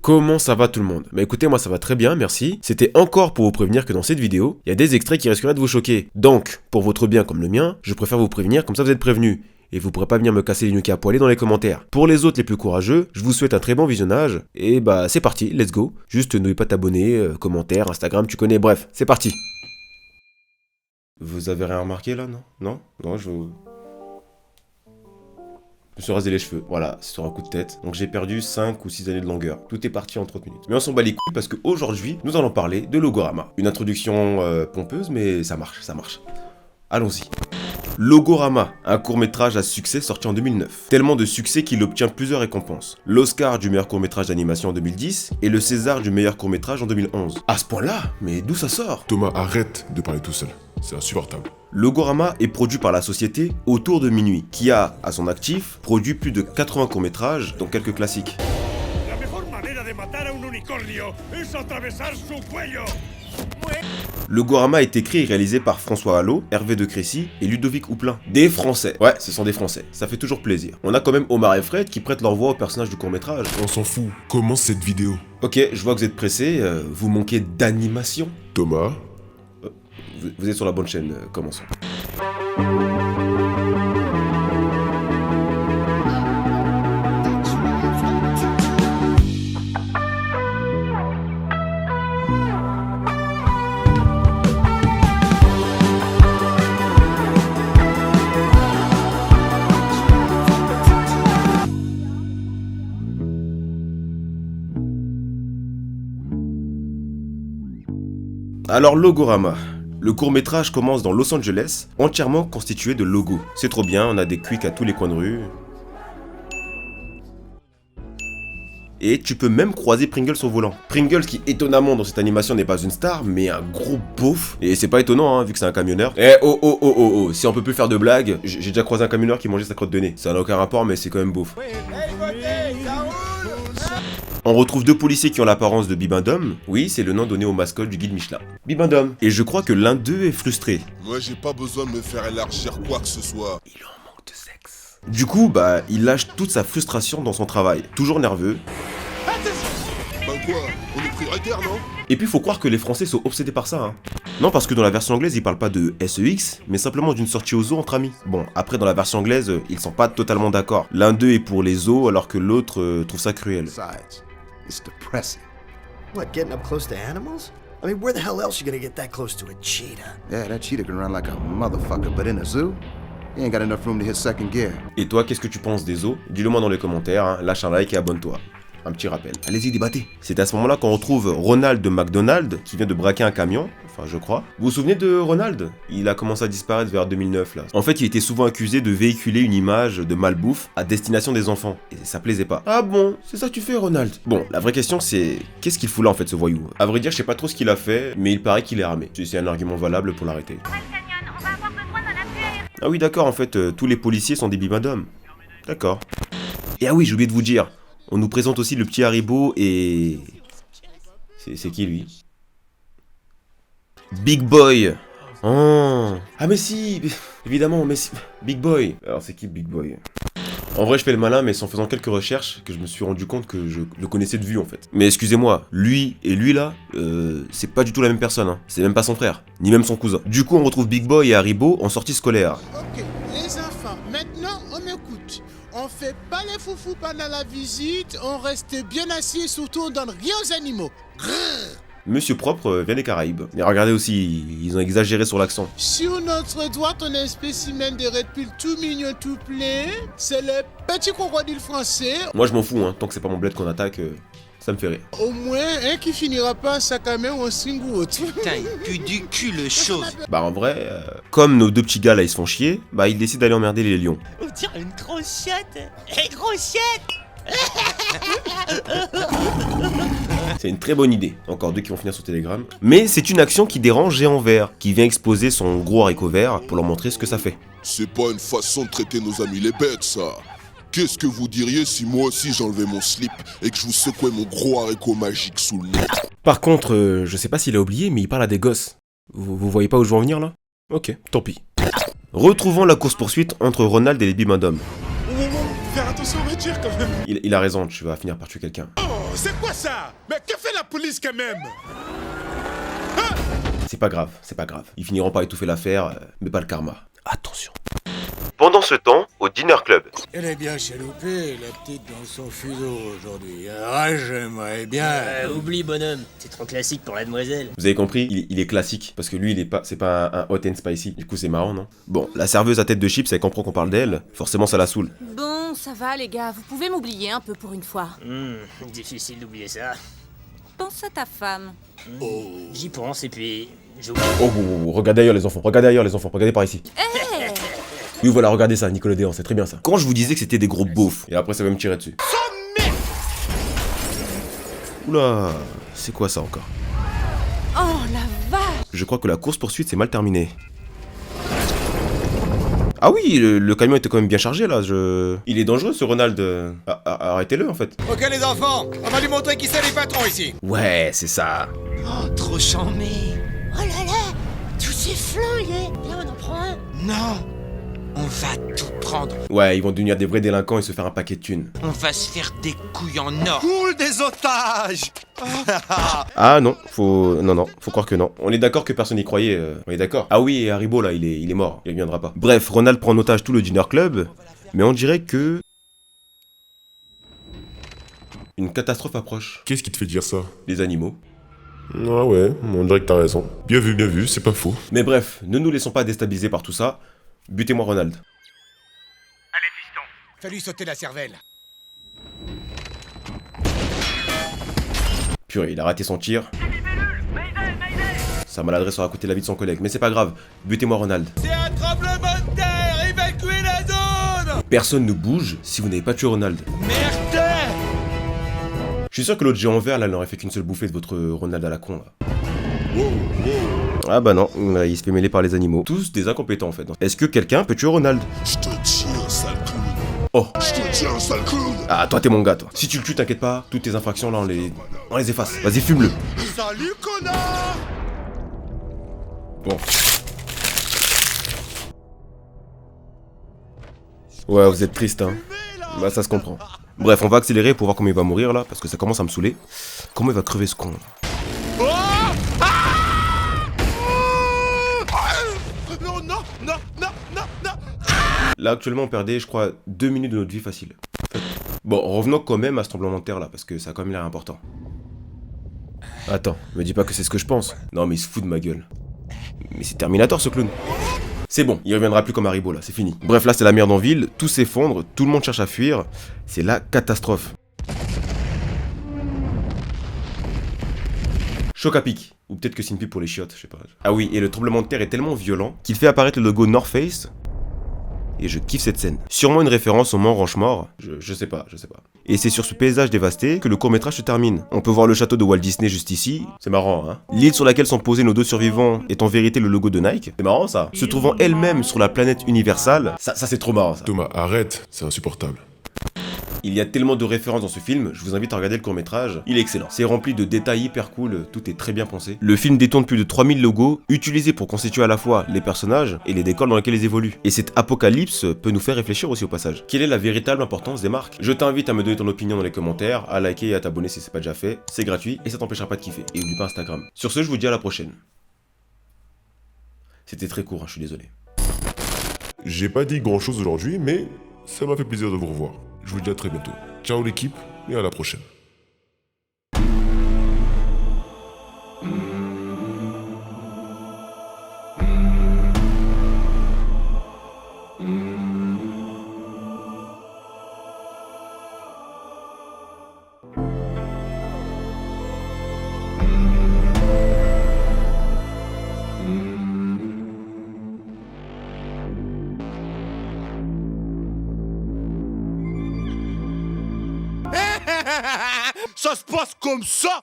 Comment ça va tout le monde? Bah écoutez, moi ça va très bien, merci. C'était encore pour vous prévenir que dans cette vidéo, il y a des extraits qui risqueraient de vous choquer. Donc, pour votre bien comme le mien, je préfère vous prévenir, comme ça vous êtes prévenus. Et vous pourrez pas venir me casser les nuques à poêler dans les commentaires. Pour les autres les plus courageux, je vous souhaite un très bon visionnage. Et bah c'est parti, let's go. Juste n'oubliez pas de t'abonner, commentaires, Instagram, tu connais, bref, c'est parti. Vous avez rien remarqué là, non? Non, je me suis rasé les cheveux, voilà, c'est sur un coup de tête. Donc j'ai perdu 5 ou 6 années de longueur. Tout est parti en 30 minutes. Mais on s'en bat les couilles parce qu'aujourd'hui, nous allons parler de Logorama. Une introduction pompeuse, mais ça marche. Allons-y. Logorama, un court-métrage à succès sorti en 2009. Tellement de succès qu'il obtient plusieurs récompenses. L'Oscar du meilleur court-métrage d'animation en 2010 et le César du meilleur court-métrage en 2011. À ce point-là, mais d'où ça sort? Thomas, arrête de parler tout seul. C'est insupportable. Logorama est produit par la société Autour de Minuit, qui a, à son actif, produit plus de 80 courts-métrages, dont quelques classiques. La mejor manera de matar a un unicornio es atravesar su cuello. Logorama est écrit et réalisé par François Hallot, Hervé de Crécy et Ludovic Houplin. Des Français. Ouais, ce sont des Français. Ça fait toujours plaisir. On a quand même Omar et Fred qui prêtent leur voix au personnage du court-métrage. On s'en fout. Commence cette vidéo. Ok, je vois que vous êtes pressés, vous manquez d'animation. Thomas. Vous êtes sur la bonne chaîne, commençons. Alors Logorama. Le court-métrage commence dans Los Angeles, entièrement constitué de logos. C'est trop bien, on a des quicks à tous les coins de rue. Et tu peux même croiser Pringles au volant. Pringles qui étonnamment dans cette animation n'est pas une star, mais un gros beauf. Et c'est pas étonnant hein, vu que c'est un camionneur. Eh oh, si on peut plus faire de blagues, j'ai déjà croisé un camionneur qui mangeait sa crotte de nez. Ça n'a aucun rapport mais c'est quand même beauf. On retrouve deux policiers qui ont l'apparence de Bibendum. Oui, c'est le nom donné au mascotte du guide Michelin. Bibendum. Et je crois que l'un d'eux est frustré. Moi, j'ai pas besoin de me faire élargir quoi que ce soit. Il en manque de sexe. Du coup, bah, il lâche toute sa frustration dans son travail. Toujours nerveux. Ben quoi? On est prioritaire, non? Et puis faut croire que les Français sont obsédés par ça, hein. Non, parce que dans la version anglaise, ils parlent pas de SEX, mais simplement d'une sortie au zoo entre amis. Bon, après dans la version anglaise, ils sont pas totalement d'accord. L'un d'eux est pour les zoos, alors que l'autre trouve ça cruel. Besides, it's depressing. What, getting up close to animals? I mean, where the hell else you gonna get that close to a cheetah? Yeah, that cheetah can run like a motherfucker, but in a zoo, you ain't got enough room to hit second gear. Et toi, qu'est-ce que tu penses des zoos? Dis-le moi dans les commentaires, hein. Lâche un like et abonne-toi. Un petit rappel. Allez-y, débattez. C'est à ce moment-là qu'on retrouve Ronald de McDonald's qui vient de braquer un camion, enfin je crois. Vous vous souvenez de Ronald? Il a commencé à disparaître vers 2009 là. En fait, il était souvent accusé de véhiculer une image de malbouffe à destination des enfants. Et ça plaisait pas. Ah bon? C'est ça que tu fais, Ronald? Bon, la vraie question c'est... Qu'est-ce qu'il fout là en fait ce voyou? À vrai dire, je sais pas trop ce qu'il a fait, mais il paraît qu'il est armé. C'est un argument valable pour l'arrêter. Ah oui d'accord, en fait, tous les policiers sont des bibendums. D'accord. Et ah oui, j'ai oublié de vous dire. On nous présente aussi le petit Haribo et... C'est qui lui? Big Boy. Oh. Ah mais si, évidemment, mais si... Big Boy. Alors c'est qui Big Boy? En vrai je fais le malin mais c'est en faisant quelques recherches que je me suis rendu compte que je le connaissais de vue en fait. Mais excusez-moi, lui et lui là, c'est pas du tout la même personne, hein. C'est même pas son frère, ni même son cousin. Du coup on retrouve Big Boy et Haribo en sortie scolaire. Ok, les enfants, maintenant on écoute. On fait pas les foufous pendant la visite, on reste bien assis et surtout on donne rien aux animaux. Grrr. Monsieur Propre vient des Caraïbes. Et regardez aussi, ils ont exagéré sur l'accent. Sur notre droite, on a un spécimen de red pill tout mignon, tout plein. C'est le petit crocodile français. Moi je m'en fous, hein. Tant que c'est pas mon bled qu'on attaque, ça me fait rire. Au moins, un qui finira pas en sac à main ou en string ou autre. Putain, il pue du cul le chose. Bah en vrai, comme nos deux petits gars là ils se font chier, bah ils décident d'aller emmerder les lions. On dirait une grossette. Hé, grossette! C'est une très bonne idée, encore deux qui vont finir sur Telegram. Mais c'est une action qui dérange Géant Vert, qui vient exposer son gros haricot vert pour leur montrer ce que ça fait. C'est pas une façon de traiter nos amis les bêtes, ça. Qu'est-ce que vous diriez si moi aussi j'enlevais mon slip et que je vous secouais mon gros haricot magique sous le nez? Par contre, je sais pas s'il a oublié, mais il parle à des gosses. Vous voyez pas où je veux en venir là? Ok, tant pis. Retrouvons la course-poursuite entre Ronald et les Bibendum. Faire attention aux voitures quand même. Il a raison, tu vas finir par tuer quelqu'un. Oh, c'est quoi ça? Mais que fait la police quand même? C'est pas grave, c'est pas grave. Ils finiront par étouffer l'affaire, mais pas le karma. Attention. Pendant ce temps, au Dinner Club. Elle est bien chaloupée, la petite dans son fuseau aujourd'hui. Ah, j'aimerais bien. Oublie, bonhomme, c'est trop classique pour la demoiselle. Vous avez compris, il est classique, parce que lui, c'est pas un hot and spicy. Du coup, c'est marrant, non? Bon, la serveuse à tête de chips, elle comprend qu'on parle d'elle, forcément ça la saoule. Bon, ça va les gars, vous pouvez m'oublier un peu pour une fois. Difficile d'oublier ça. Pense à ta femme. J'y pense et puis... j'oublie. Oh, regardez ailleurs les enfants, regardez par ici. Oui, voilà, regardez ça, Nickelodeon, c'est très bien ça. Quand je vous disais que c'était des gros beaufs, et après ça va me tirer dessus. Oula, c'est quoi ça encore? Oh la vache! Je crois que la course-poursuite s'est mal terminée. Ah oui, le camion était quand même bien chargé là, Il est dangereux ce Ronald. Arrêtez-le en fait. Ok les enfants, on va lui montrer qui c'est les patrons ici. Ouais, c'est ça. Oh, trop chambé. Oh là là, tout est flingué. Viens, on en prend un. Non, on va tout prendre. Ouais, ils vont devenir des vrais délinquants et se faire un paquet de thunes. On va se faire des couilles en or. Cool des otages. Ah non, faut croire que non. On est d'accord que personne n'y croyait, on est d'accord. Ah oui, et Haribo là, il est mort, il reviendra pas. Bref, Ronald prend en otage tout le Dinner Club, mais on dirait que... une catastrophe approche. Qu'est-ce qui te fait dire ça? Les animaux. Ah ouais, on dirait que t'as raison. Bien vu, c'est pas faux. Mais bref, ne nous laissons pas déstabiliser par tout ça. Butez-moi Ronald. Allez, fiston. Fais-lui sauter la cervelle. Purée, il a raté son tir. Sa maladresse aura coûté la vie de son collègue, mais c'est pas grave. Butez-moi Ronald. C'est un tremblement de terre, évacuez la zone. Personne ne bouge si vous n'avez pas tué Ronald. Merde. Je suis sûr que l'autre géant vert là n'aurait fait qu'une seule bouffée de votre Ronald à la con là. Ah bah non, il se fait mêler par les animaux. Tous des incompétents en fait. Est-ce que quelqu'un peut tuer Ronald? Je te tiens, sale clown. Oh. Je te tiens, sale clown. Ah toi t'es mon gars toi. Si tu le tues t'inquiète pas, toutes tes infractions là on les efface. Vas-y fume-le. Salut, connard. Bon. Ouais vous êtes triste hein. Bah ça se comprend. Bref on va accélérer pour voir comment il va mourir là, parce que ça commence à me saouler. Comment il va crever ce con là? Là actuellement on perdait je crois 2 minutes de notre vie facile. Bon revenons quand même à ce tremblement de terre là, parce que ça a quand même l'air important. Attends, me dis pas que c'est ce que je pense. Non mais il se fout de ma gueule. Mais c'est Terminator ce clown. C'est bon, il reviendra plus comme Haribo là, c'est fini. Bref là c'est la merde en ville, tout s'effondre, tout le monde cherche à fuir. C'est la catastrophe. Choc à pic. Ou peut-être que c'est une pub pour les chiottes, je sais pas. Ah oui, et le tremblement de terre est tellement violent qu'il fait apparaître le logo North Face. Et je kiffe cette scène. Sûrement une référence au Mont Ranchemort, je sais pas. Et c'est sur ce paysage dévasté que le court-métrage se termine. On peut voir le château de Walt Disney juste ici, c'est marrant hein. L'île sur laquelle sont posés nos deux survivants est en vérité le logo de Nike, c'est marrant ça. Se trouvant elle-même sur la planète Universal, ça c'est trop marrant ça. Thomas, arrête, c'est insupportable. Il y a tellement de références dans ce film, je vous invite à regarder le court-métrage, il est excellent. C'est rempli de détails hyper cool, tout est très bien pensé. Le film détourne plus de 3000 logos, utilisés pour constituer à la fois les personnages et les décors dans lesquels ils évoluent. Et cet apocalypse peut nous faire réfléchir aussi au passage. Quelle est la véritable importance des marques? Je t'invite à me donner ton opinion dans les commentaires, à liker et à t'abonner si c'est pas déjà fait, c'est gratuit et ça t'empêchera pas de kiffer. Et oublie pas Instagram. Sur ce, je vous dis à la prochaine. C'était très court, hein, je suis désolé. J'ai pas dit grand chose aujourd'hui, mais ça m'a fait plaisir de vous revoir. Je vous dis à très bientôt. Ciao l'équipe et à la prochaine. Ça se passe comme ça.